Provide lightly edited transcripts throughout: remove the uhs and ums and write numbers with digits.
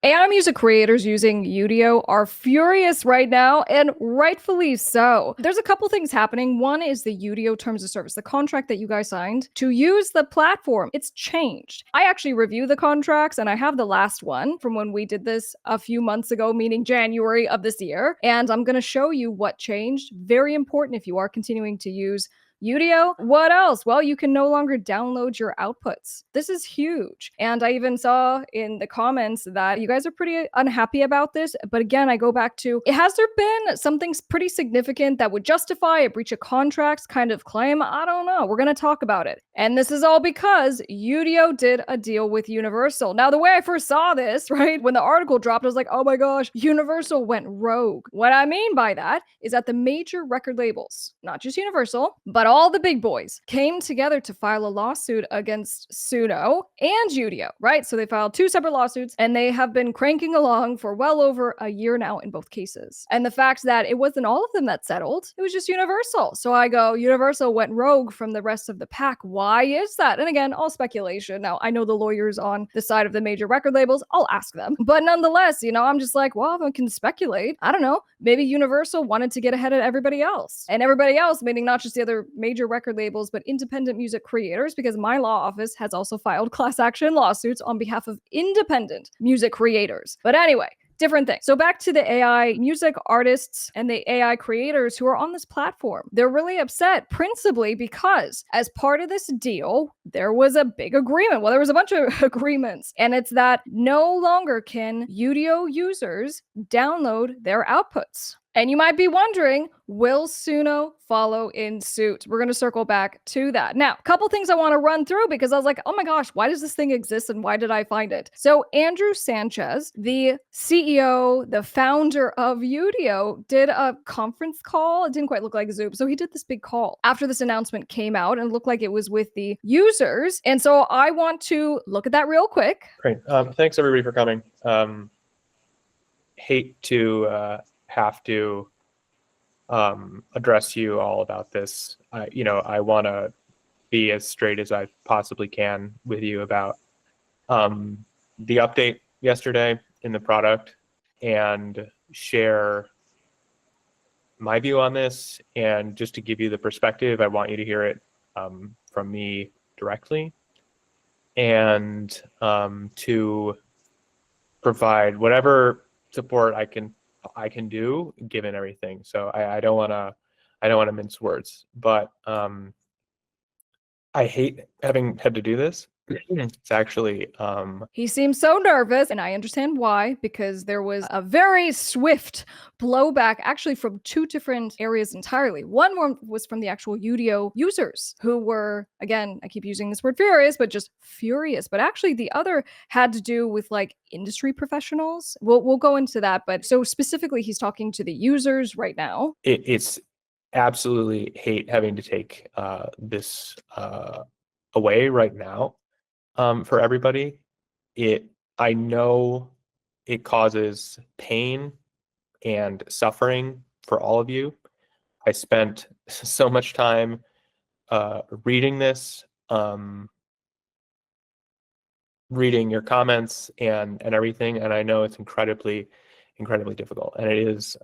AI music creators using Udio are furious right now, and rightfully so. There's a couple things happening. One is the Udio terms of service, the contract that you guys signed to use the platform. It's changed. I actually review the contracts, and I have the last one from when we did this a few months ago, meaning January of this year. And I'm going to show you what changed. Very important if you are continuing to use Udio. What else? Well, you can no longer download your outputs. This is huge. And I even saw in the comments that you guys are pretty unhappy about this. But again, I go back to, has there been something pretty significant that would justify a breach of contracts kind of claim? I don't know. We're going to talk about it. And this is all because Udio did a deal with Universal. Now, the way I first saw this, right, when the article dropped, I was like, oh my gosh, Universal went rogue. What I mean by that is that the major record labels, not just Universal, but all the big boys, came together to file a lawsuit against Suno and Udio, right? So they filed two separate lawsuits, and they have been cranking along for well over a year now in both cases. And the fact that it wasn't all of them that settled, it was just Universal. So I go, Universal went rogue from the rest of the pack. Why is that? And again, all speculation. Now, I know the lawyers on the side of the major record labels. I'll ask them. But nonetheless, I'm just like, well, I can speculate. I don't know. Maybe Universal wanted to get ahead of everybody else. And everybody else, meaning not just the other major record labels, but independent music creators, because my law office has also filed class action lawsuits on behalf of independent music creators. But anyway, different thing. So back to the AI music artists and the AI creators who are on this platform. They're really upset principally because as part of this deal, there was a big agreement. Well, there was a bunch of agreements, and it's that no longer can Udio users download their outputs. And you might be wondering, will Suno follow in suit? We're going to circle back to that. Now, a couple things I want to run through because I was like, oh my gosh, why does this thing exist and why did I find it? So Andrew Sanchez, the CEO, the founder of Udio, did a conference call. It didn't quite look like Zoom. So he did this big call after this announcement came out and looked like it was with the users. And so I want to look at that real quick. Great. Thanks everybody for coming. Hate to have to address you all about this. I want to be as straight as I possibly can with you about the update yesterday in the product and share my view on this. And just to give you the perspective, I want you to hear it from me directly, and to provide whatever support I can do given everything. So I don't want to mince words, but I hate having had to do this. It's actually he seems so nervous, and I understand why, because there was a very swift blowback actually from two different areas entirely. One was from the actual Udio users who were, again, I keep using this word furious, but just furious. But actually the other had to do with like industry professionals. We'll go into that, but so specifically he's talking to the users right now. It's absolutely hate having to take this away right now. For everybody, I know it causes pain and suffering for all of you. I spent so much time reading this, reading your comments and everything, and I know it's incredibly difficult, and it is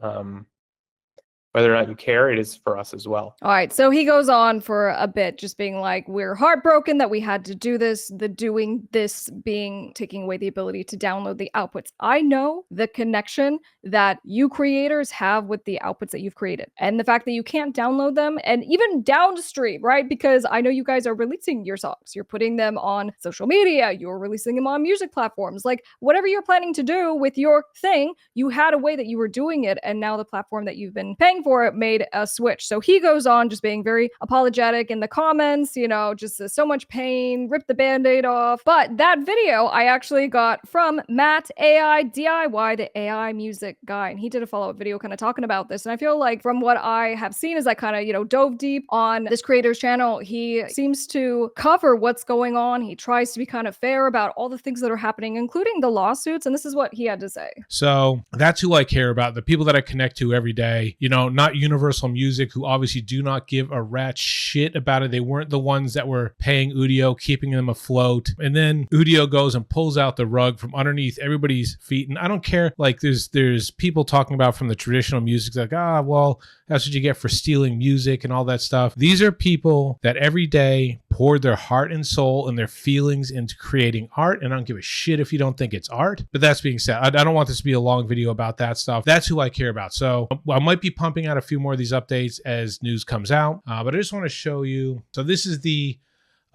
whether or not you care, it is for us as well. All right, so he goes on for a bit, just being like, we're heartbroken that we had to do this, the doing this being taking away the ability to download the outputs. I know the connection that you creators have with the outputs that you've created, and the fact that you can't download them and even downstream, right? Because I know you guys are releasing your songs. You're putting them on social media. You're releasing them on music platforms. Like whatever you're planning to do with your thing, you had a way that you were doing it, and now the platform that you've been paying for it made a switch. So he goes on just being very apologetic in the comments, just so much pain, rip the band-aid off. But that video I actually got from Matt AI DIY, the AI music guy, and he did a follow-up video kind of talking about this. And I feel like from what I have seen as I kind of, dove deep on this creator's channel, he seems to cover what's going on. He tries to be kind of fair about all the things that are happening, including the lawsuits. And this is what he had to say. So that's who I care about. The people that I connect to every day, not Universal Music, who obviously do not give a rat shit about it. They weren't the ones that were paying Udio, keeping them afloat. And then Udio goes and pulls out the rug from underneath everybody's feet. And I don't care, like there's people talking about from the traditional music, like, well, that's what you get for stealing music and all that stuff. These are people that every day poured their heart and soul and their feelings into creating art. And I don't give a shit if you don't think it's art. But that's being said, I don't want this to be a long video about that stuff. That's who I care about. So I might be pumping out a few more of these updates as news comes out. But I just want to show you. So this is the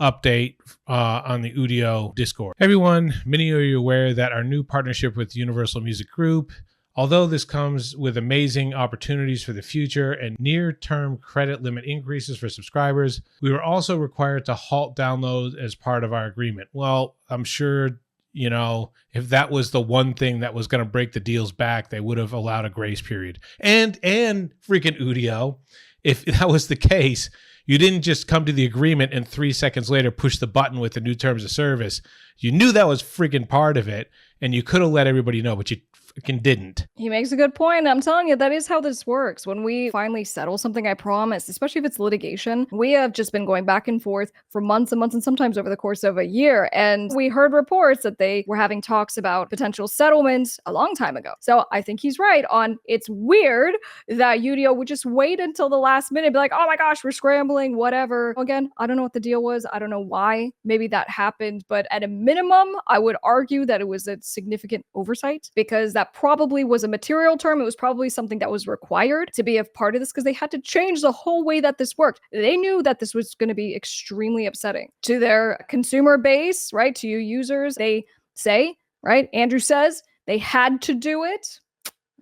update on the Udio Discord. Everyone, many of you are aware that our new partnership with Universal Music Group, although this comes with amazing opportunities for the future and near-term credit limit increases for subscribers, we were also required to halt downloads as part of our agreement. Well, I'm sure, if that was the one thing that was going to break the deal's back, they would have allowed a grace period. And freaking Udio, if that was the case, you didn't just come to the agreement and 3 seconds later push the button with the new terms of service. You knew that was freaking part of it, and you could have let everybody know, but you freaking didn't. He makes a good point. I'm telling you, that is how this works. When we finally settle something, I promise, especially if it's litigation, we have just been going back and forth for months and months and sometimes over the course of a year. And we heard reports that they were having talks about potential settlements a long time ago. So I think he's right on it's weird that Udio would just wait until the last minute, be like, oh my gosh, we're scrambling, whatever. Again, I don't know what the deal was. I don't know why maybe that happened, but at a minimum, I would argue that it was a significant oversight because that probably was a material term. It was probably something that was required to be a part of this because they had to change the whole way that this worked. They knew that this was going to be extremely upsetting to their consumer base, right? To you users. They say, right? Andrew says they had to do it.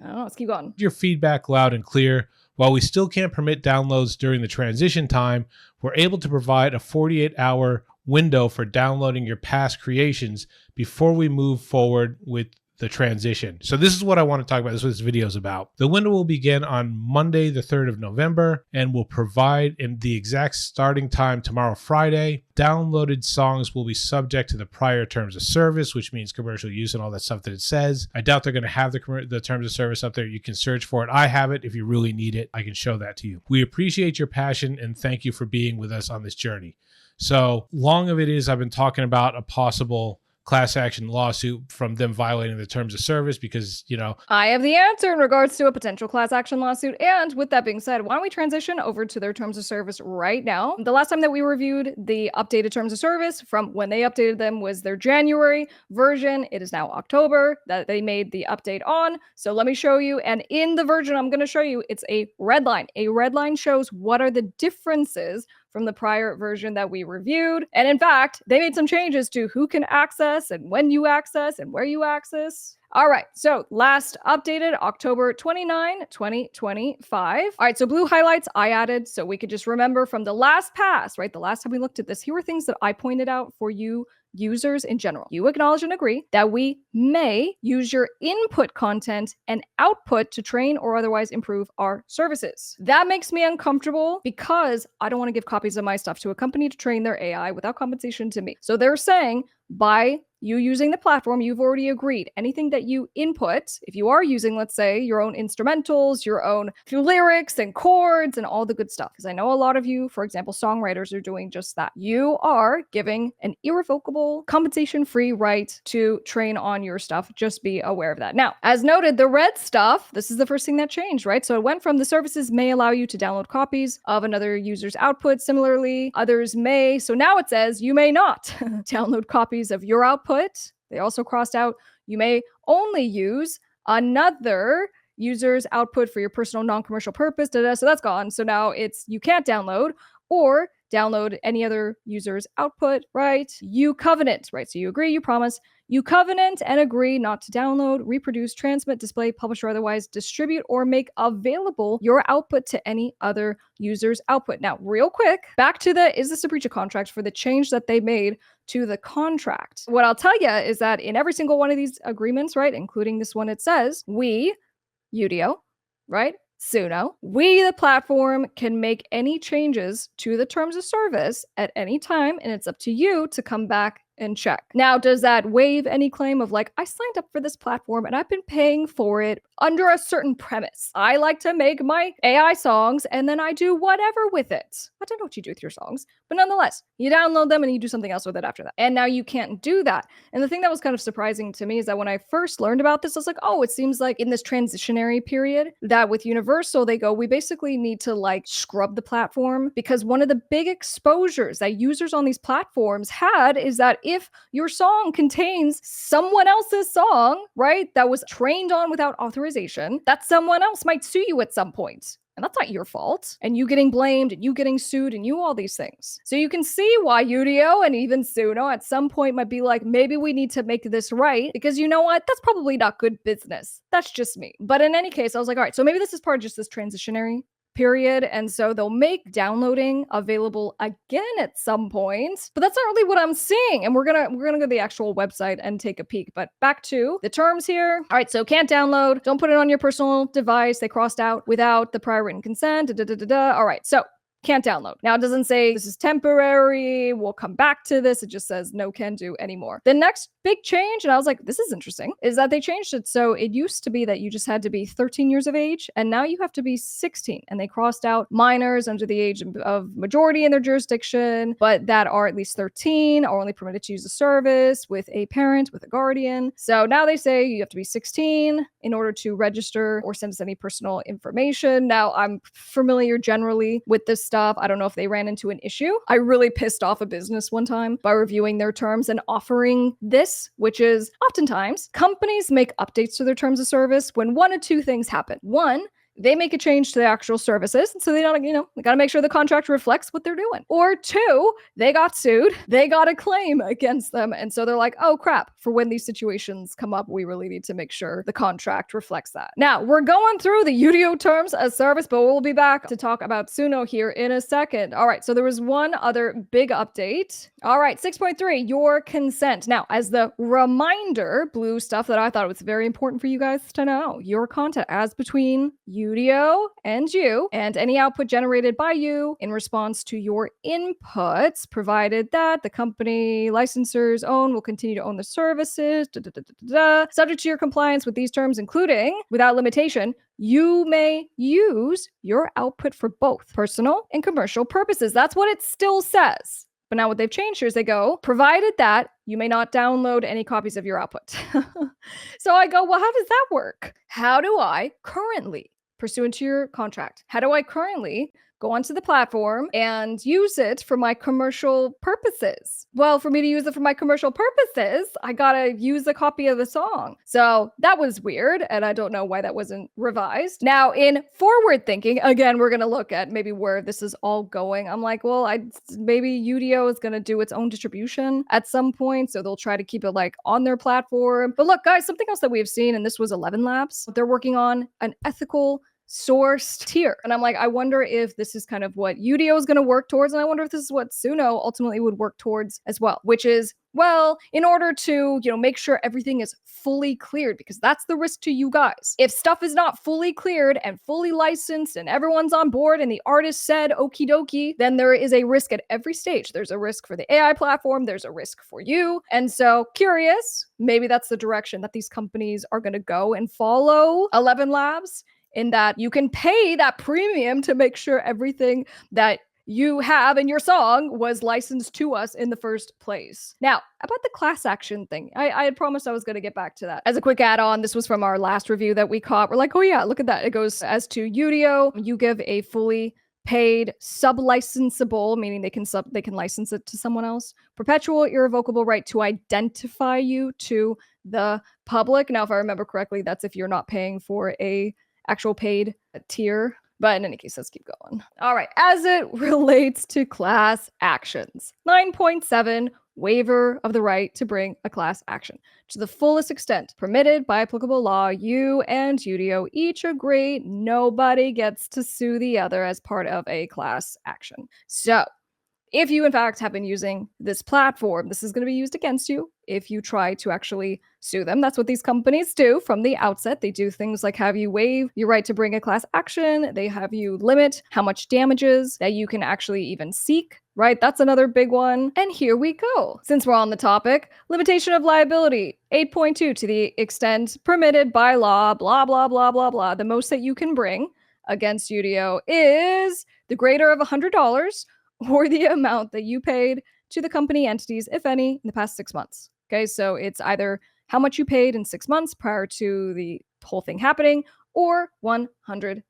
I don't know. Let's keep going. Your feedback loud and clear. While we still can't permit downloads during the transition time, we're able to provide a 48-hour window for downloading your past creations before we move forward with the transition. So this is what I want to talk about. This is what this video is about. The window will begin on Monday, the 3rd of November, and will provide in the exact starting time tomorrow, Friday. Downloaded songs will be subject to the prior terms of service, which means commercial use and all that stuff that it says. I doubt they're going to have the terms of service up there. You can search for it. I have it. If you really need it, I can show that to you. We appreciate your passion and thank you for being with us on this journey. So long of it is I've been talking about a possible class action lawsuit from them violating the terms of service because, I have the answer in regards to a potential class action lawsuit. And with that being said, why don't we transition over to their terms of service right now? The last time that we reviewed the updated terms of service from when they updated them was their January version. It is now October that they made the update on. So let me show you. And in the version I'm going to show you, it's a red line. A red line shows what are the differences from the prior version that we reviewed. And in fact, they made some changes to who can access and when you access and where you access. All right, so last updated October 29, 2025. All right, so blue highlights I added so we could just remember from the last pass, right? The last time we looked at this, here were things that I pointed out for you users in general. You acknowledge and agree that we may use your input content and output to train or otherwise improve our services. That makes me uncomfortable because I don't want to give copies of my stuff to a company to train their AI without compensation to me. So they're saying by you using the platform, you've already agreed. Anything that you input, if you are using, let's say, your own instrumentals, your own lyrics and chords and all the good stuff, because I know a lot of you, for example, songwriters are doing just that. You are giving an irrevocable, compensation-free right to train on your stuff. Just be aware of that. Now, as noted, the red stuff, this is the first thing that changed, right? So it went from the services may allow you to download copies of another user's output. Similarly, others may. So now it says you may not download copies of your output. They also crossed out, you may only use another user's output for your personal non-commercial purpose. So that's gone. So now it's you can't download or download any other user's output, right? You covenant, right? So you agree, you promise, you covenant and agree not to download, reproduce, transmit, display, publish, or otherwise distribute or make available your output to any other user's output. Now, real quick, back to is this a breach of contract for the change that they made to the contract? What I'll tell you is that in every single one of these agreements, right, including this one, it says, we, Udio, right, Suno, we, the platform, can make any changes to the terms of service at any time, and it's up to you to come back in check. Now, does that waive any claim of like, I signed up for this platform and I've been paying for it under a certain premise? I like to make my AI songs and then I do whatever with it. I don't know what you do with your songs, but nonetheless, you download them and you do something else with it after that. And now you can't do that. And the thing that was kind of surprising to me is that when I first learned about this, I was like, oh, it seems like in this transitionary period that with Universal, they go, we basically need to like scrub the platform, because one of the big exposures that users on these platforms had is that if your song contains someone else's song, right, that was trained on without authorization, that someone else might sue you at some point. And that's not your fault. And you getting blamed and you getting sued and you all these things. So you can see why Udio and even Suno at some point might be like, maybe we need to make this right, because you know what? That's probably not good business. That's just me. But in any case, I was like, all right, so maybe this is part of just this transitionary period, and so they'll make downloading available again at some point, but that's not really what I'm seeing. And we're gonna go to the actual website and take a peek. But back to the terms here. All right, so can't download, don't put it on your personal device. They crossed out without the prior written consent. All right, so can't download. Now it doesn't say this is temporary, we'll come back to this. It just says no can do anymore. The next big change, and I was like, this is interesting, is that they changed it. So it used to be that you just had to be 13 years of age, and now you have to be 16. And they crossed out minors under the age of majority in their jurisdiction, but that are at least 13 are only permitted to use the service with a parent, with a guardian. So now they say you have to be 16 in order to register or send us any personal information. Now I'm familiar generally with this stuff. I don't know if they ran into an issue. I really pissed off a business one time by reviewing their terms and offering this, which is oftentimes companies make updates to their terms of service when one of two things happen. One, they make a change to the actual services. And so they don't, they got to make sure the contract reflects what they're doing. Or two, they got sued. They got a claim against them. And so they're like, oh crap, for when these situations come up, we really need to make sure the contract reflects that. Now, we're going through the Udio terms of service, but we'll be back to talk about Suno here in a second. All right, so there was one other big update. All right, 6.3, your consent. Now, as the reminder, blue stuff that I thought was very important for you guys to know, your content as between Udio and you, and any output generated by you in response to your inputs, provided that the company licensors own will continue to own the services, subject to your compliance with these terms, including, without limitation, you may use your output for both personal and commercial purposes. That's what it still says. But now what they've changed here is they go, provided that you may not download any copies of your output. So I go, well, how does that work? How do I currently, pursuant to your contract, how do I currently go onto the platform and use it for my commercial purposes? Well, for me to use it for my commercial purposes, I gotta use a copy of the song. So that was weird, and I don't know why that wasn't revised. Now, in forward thinking, again, we're gonna look at maybe where this is all going. I'm like, well, maybe Udio is gonna do its own distribution at some point, so they'll try to keep it like on their platform. But look, guys, something else that we've seen, and this was ElevenLabs, they're working on an ethical sourced tier. And I'm like, I wonder if this is kind of what Udio is going to work towards. And I wonder if this is what Suno ultimately would work towards as well, which is, well, in order to, make sure everything is fully cleared, because that's the risk to you guys. If stuff is not fully cleared and fully licensed and everyone's on board and the artist said okie dokie, then there is a risk at every stage. There's a risk for the AI platform. There's a risk for you. And so curious, maybe that's the direction that these companies are going to go and follow ElevenLabs, in that you can pay that premium to make sure everything that you have in your song was licensed to us in the first place. Now, about the class action thing, I had promised I was going to get back to that. As a quick add-on, this was from our last review that we caught. We're like, oh yeah, look at that. It goes, as to Udio, you give a fully paid sub-licensable, meaning they can license it to someone else, perpetual irrevocable right to identify you to the public. Now, if I remember correctly, that's if you're not paying for a actual paid tier. But in any case, let's keep going. All right, as it relates to class actions, 9.7, waiver of the right to bring a class action. To the fullest extent permitted by applicable law, you and Udio each agree nobody gets to sue the other as part of a class action. So if you in fact have been using this platform, this is going to be used against you if you try to actually sue them. That's what these companies do from the outset. They do things like have you waive your right to bring a class action. They have you limit how much damages that you can actually even seek, right? That's another big one. And here we go. Since we're on the topic, limitation of liability, 8.2, to the extent permitted by law, blah, blah, blah, blah, blah. The most that you can bring against Udio is the greater of $100 or the amount that you paid to the company entities, if any, in the past 6 months. Okay, so it's either how much you paid in 6 months prior to the whole thing happening or $100.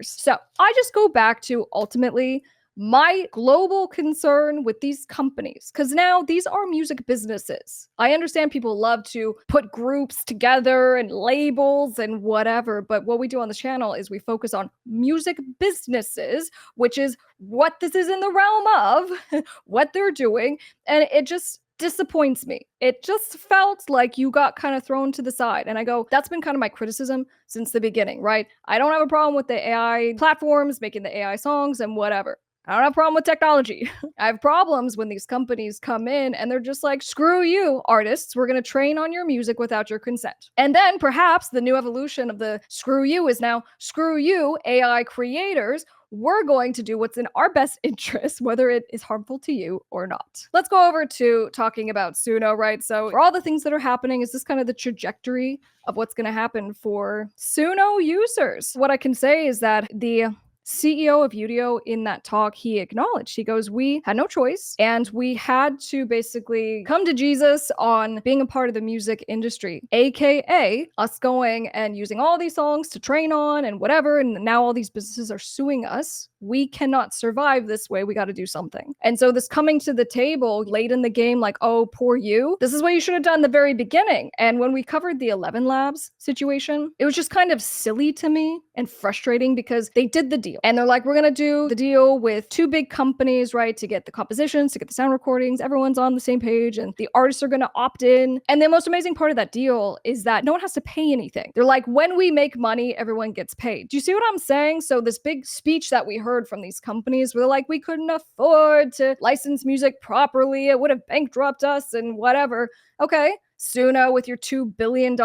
So I just go back to ultimately my global concern with these companies, because now these are music businesses. I understand people love to put groups together and labels and whatever, but what we do on this channel is we focus on music businesses, which is what this is in the realm of, what they're doing, and it just disappoints me. It just felt like you got kind of thrown to the side. And I go, that's been kind of my criticism since the beginning, right? I don't have a problem with the AI platforms making the AI songs and whatever. I don't have a problem with technology. I have problems when these companies come in and they're just like, screw you, artists. We're going to train on your music without your consent. And then perhaps the new evolution of the screw you is now, screw you, AI creators. We're going to do what's in our best interest, whether it is harmful to you or not. Let's go over to talking about Suno, right? So for all the things that are happening, is this kind of the trajectory of what's going to happen for Suno users? What I can say is that the CEO of Udio in that talk, he acknowledged, he goes, we had no choice and we had to basically come to Jesus on being a part of the music industry, aka us going and using all these songs to train on and whatever, and now all these businesses are suing us. We cannot survive this way. We got to do something. And so this coming to the table late in the game, like, oh, poor you. This is what you should have done in the very beginning. And when we covered the ElevenLabs situation, it was just kind of silly to me and frustrating because they did the deal. And they're like, we're going to do the deal with 2 big companies, right? To get the compositions, to get the sound recordings. Everyone's on the same page and the artists are going to opt in. And the most amazing part of that deal is that no one has to pay anything. They're like, when we make money, everyone gets paid. Do you see what I'm saying? So this big speech that we heard from these companies were like, we couldn't afford to license music properly. It would have bankrupted us and whatever. Okay, Suno with your $2 billion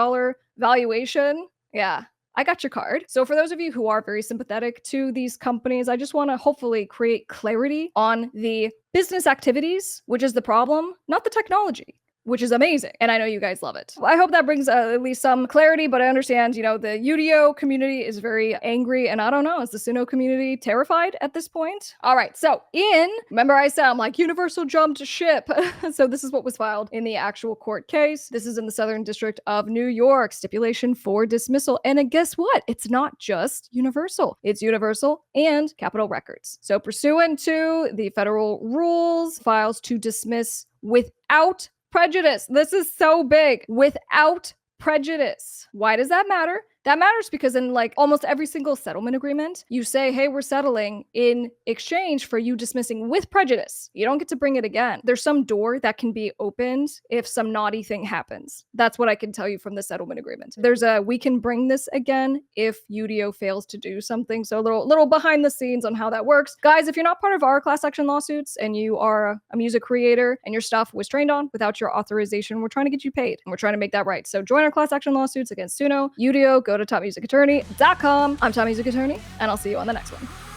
valuation. Yeah. I got your card. So for those of you who are very sympathetic to these companies, I just want to hopefully create clarity on the business activities, which is the problem, not the technology, which is amazing. And I know you guys love it. I hope that brings at least some clarity, but I understand, you know, the Udio community is very angry. And I don't know, is the Suno community terrified at this point? All right. So remember I said, I'm like, Universal jumped ship. So this is what was filed in the actual court case. This is in the Southern District of New York, stipulation for dismissal. And guess what? It's not just Universal. It's Universal and Capitol Records. So pursuant to the federal rules, files to dismiss without prejudice. This is so big. Without prejudice. Why does that matter? That matters because in like almost every single settlement agreement, you say, hey, we're settling in exchange for you dismissing with prejudice. You don't get to bring it again. There's some door that can be opened if some naughty thing happens. That's what I can tell you from the settlement agreement. There's we can bring this again if Udio fails to do something. So a little behind the scenes on how that works. Guys, if you're not part of our class action lawsuits and you are a music creator and your stuff was trained on without your authorization, we're trying to get you paid and we're trying to make that right. So join our class action lawsuits against Suno, Udio, go to topmusicattorney.com. I'm Top Music Attorney, and I'll see you on the next one.